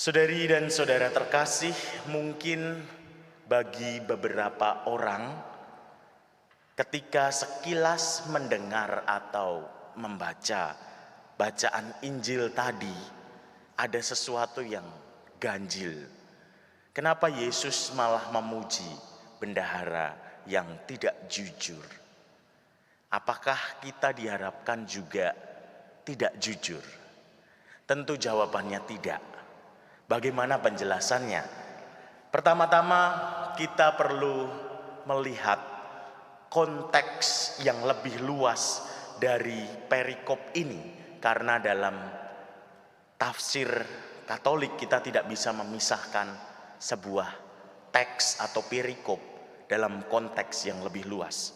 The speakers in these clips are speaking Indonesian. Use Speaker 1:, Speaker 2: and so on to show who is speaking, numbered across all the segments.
Speaker 1: Saudari dan saudara terkasih, mungkin bagi beberapa orang ketika sekilas mendengar atau membaca bacaan Injil tadi, ada sesuatu yang ganjil. Kenapa Yesus malah memuji bendahara yang tidak jujur? Apakah kita diharapkan juga tidak jujur? Tentu jawabannya tidak. Bagaimana penjelasannya? Pertama-tama kita perlu melihat konteks yang lebih luas dari perikop ini, karena dalam tafsir Katolik kita tidak bisa memisahkan sebuah teks atau perikop dalam konteks yang lebih luas.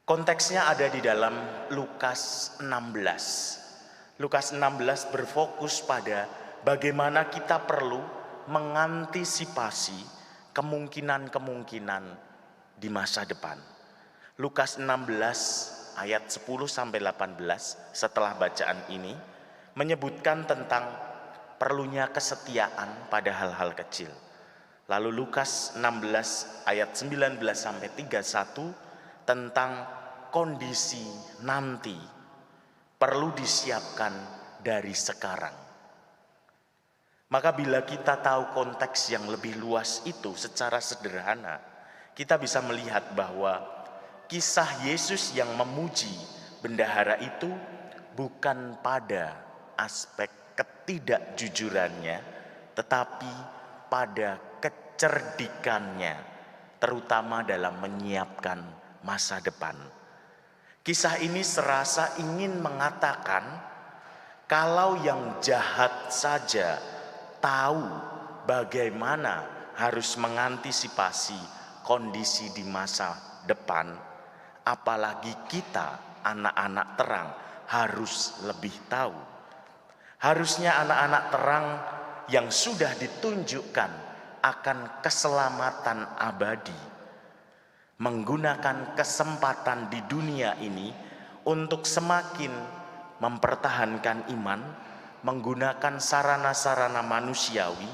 Speaker 1: Konteksnya ada di dalam Lukas 16. Lukas 16 berfokus pada bagaimana kita perlu mengantisipasi kemungkinan-kemungkinan di masa depan. Lukas 16 ayat 10-18 setelah bacaan ini menyebutkan tentang perlunya kesetiaan pada hal-hal kecil. Lalu Lukas 16 ayat 19-31 tentang kondisi nanti perlu disiapkan dari sekarang. Maka bila kita tahu konteks yang lebih luas itu secara sederhana, kita bisa melihat bahwa kisah Yesus yang memuji bendahara itu bukan pada aspek ketidakjujurannya, tetapi pada kecerdikannya, terutama dalam menyiapkan masa depan. Kisah ini serasa ingin mengatakan kalau yang jahat saja tahu bagaimana harus mengantisipasi kondisi di masa depan, apalagi kita anak-anak terang harus lebih tahu. Harusnya anak-anak terang yang sudah ditunjukkan akan keselamatan abadi menggunakan kesempatan di dunia ini untuk semakin mempertahankan iman, menggunakan sarana-sarana manusiawi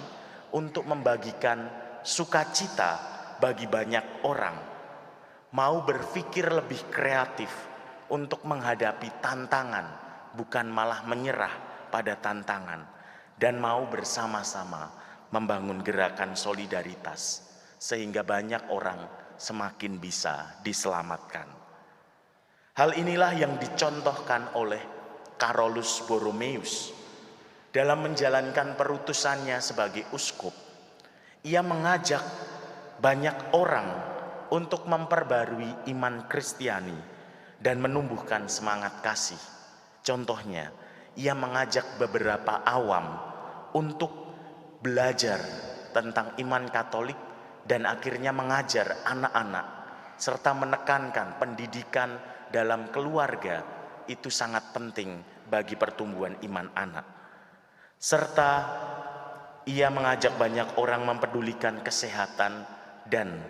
Speaker 1: untuk membagikan sukacita bagi banyak orang, mau berpikir lebih kreatif untuk menghadapi tantangan, bukan malah menyerah pada tantangan, dan mau bersama-sama membangun gerakan solidaritas sehingga banyak orang semakin bisa diselamatkan. Hal inilah yang dicontohkan oleh Carolus Borromeus dalam menjalankan perutusannya sebagai uskup. Ia mengajak banyak orang untuk memperbarui iman Kristiani dan menumbuhkan semangat kasih. Contohnya, ia mengajak beberapa awam untuk belajar tentang iman Katolik dan akhirnya mengajar anak-anak serta menekankan pendidikan dalam keluarga itu sangat penting bagi pertumbuhan iman anak. Serta ia mengajak banyak orang mempedulikan kesehatan dan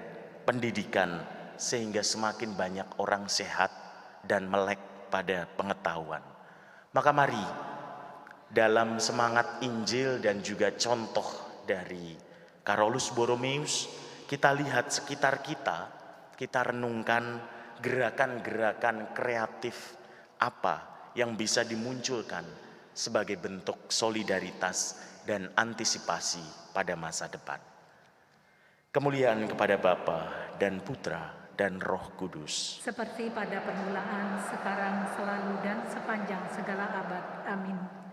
Speaker 1: pendidikan sehingga semakin banyak orang sehat dan melek pada pengetahuan. Maka mari dalam semangat Injil dan juga contoh dari Carolus Borromeus, kita lihat sekitar kita renungkan gerakan-gerakan kreatif apa yang bisa dimunculkan sebagai bentuk solidaritas dan antisipasi pada masa depan. Kemuliaan kepada Bapa dan Putra dan Roh Kudus.
Speaker 2: Seperti pada permulaan, sekarang, selalu, dan sepanjang segala abad. Amin.